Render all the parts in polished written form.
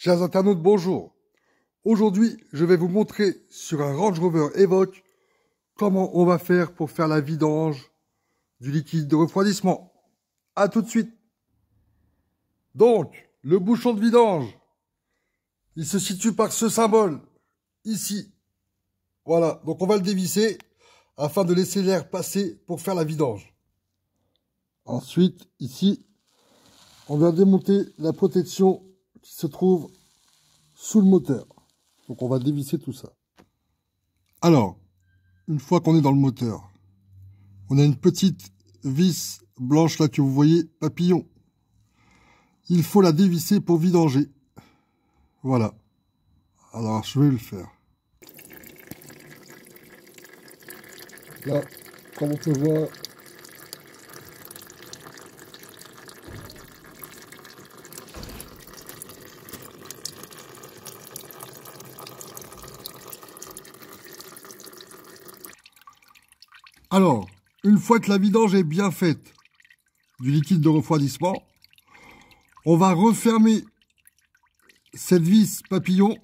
Chers internautes, bonjour. Aujourd'hui, je vais vous montrer sur un Range Rover Evoque comment on va faire pour faire la vidange du liquide de refroidissement. A tout de suite. Donc, le bouchon de vidange, il se situe par ce symbole, ici. Voilà, donc on va le dévisser afin de laisser l'air passer pour faire la vidange. Ensuite, ici, on va démonter la protection qui se trouve sous le moteur. Donc on va dévisser tout ça. Alors, une fois qu'on est dans le moteur, on a une petite vis blanche là que vous voyez, papillon. Il faut la dévisser pour vidanger. Voilà. Alors je vais le faire. Là, comme on peut voir, alors, une fois que la vidange est bien faite du liquide de refroidissement, on va refermer cette vis papillon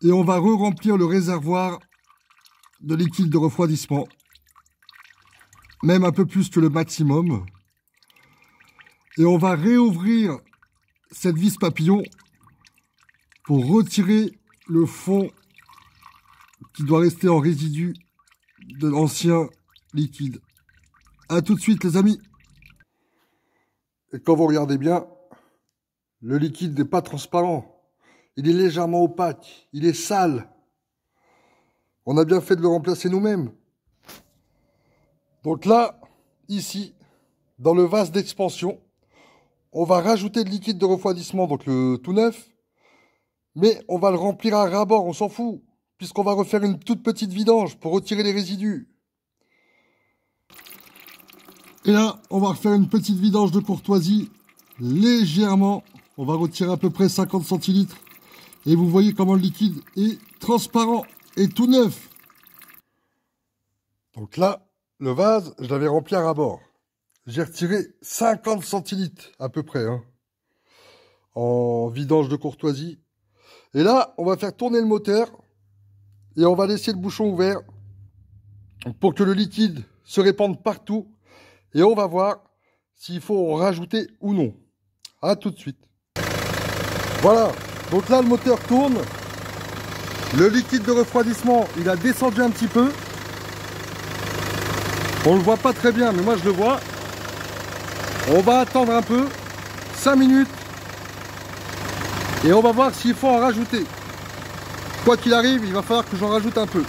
et on va re-remplir le réservoir de liquide de refroidissement, même un peu plus que le maximum. Et on va réouvrir cette vis papillon pour retirer le fond qui doit rester en résidu de l'ancien liquide. A tout de suite les amis. Et quand vous regardez bien, le liquide n'est pas transparent. Il est légèrement opaque. Il est sale. On a bien fait de le remplacer nous-mêmes. Donc là, ici, dans le vase d'expansion, on va rajouter de liquide de refroidissement, donc le tout neuf. Mais on va le remplir à ras-bord, on s'en fout. Puisqu'on va refaire une toute petite vidange pour retirer les résidus. Et là, on va refaire une petite vidange de courtoisie, légèrement. On va retirer à peu près 50 centilitres. Et vous voyez comment le liquide est transparent et tout neuf. Donc là, le vase, je l'avais rempli à ras-bord. J'ai retiré 50 centilitres à peu près, hein, en vidange de courtoisie. Et là, on va faire tourner le moteur. Et on va laisser le bouchon ouvert pour que le liquide se répande partout. Et on va voir s'il faut en rajouter ou non. A tout de suite. Voilà. Donc là, le moteur tourne. Le liquide de refroidissement, il a descendu un petit peu. On le voit pas très bien, mais moi je le vois. On va attendre un peu. 5 minutes. Et on va voir s'il faut en rajouter. Quoi qu'il arrive, il va falloir que j'en rajoute un peu.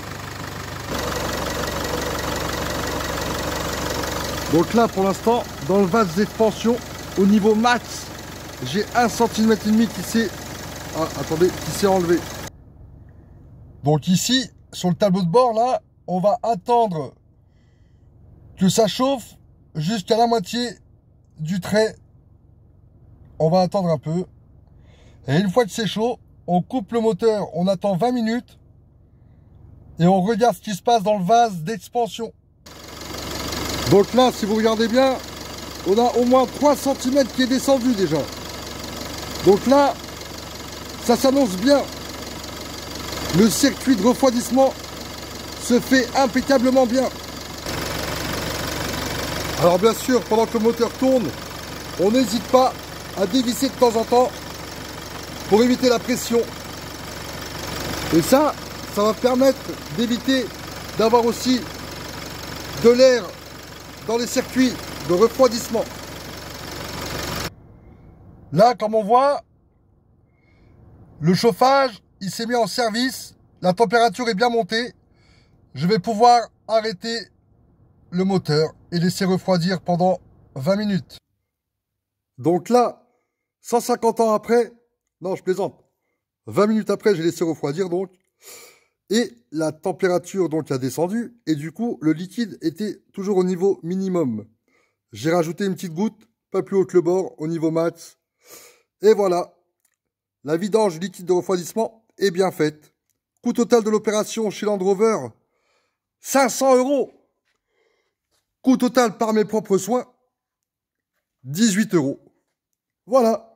Donc là, pour l'instant, dans le vase d'expansion, au niveau max, j'ai 1,5 cm qui s'est... Ah, attendez, qui s'est enlevé. Donc ici, sur le tableau de bord, là, on va attendre que ça chauffe jusqu'à la moitié du trait. On va attendre un peu. Et une fois que c'est chaud, on coupe le moteur, on attend 20 minutes et on regarde ce qui se passe dans le vase d'expansion. Donc là, si vous regardez bien, on a au moins 3 cm qui est descendu déjà. Donc là, ça s'annonce bien. Le circuit de refroidissement se fait impeccablement bien. Alors bien sûr, pendant que le moteur tourne, on n'hésite pas à dévisser de temps en temps pour éviter la pression. Et ça va permettre d'éviter d'avoir aussi de l'air dans les circuits de refroidissement. Là, comme on voit, le chauffage, il s'est mis en service. La température est bien montée. Je vais pouvoir arrêter le moteur et laisser refroidir pendant 20 minutes. Donc là, 150 ans après, non, je plaisante. 20 minutes après, j'ai laissé refroidir donc. Et la température donc a descendu. Et du coup, le liquide était toujours au niveau minimum. J'ai rajouté une petite goutte, pas plus haut que le bord, au niveau max. Et voilà. La vidange du liquide de refroidissement est bien faite. Coût total de l'opération chez Land Rover, 500 €. Coût total par mes propres soins, 18 €. Voilà.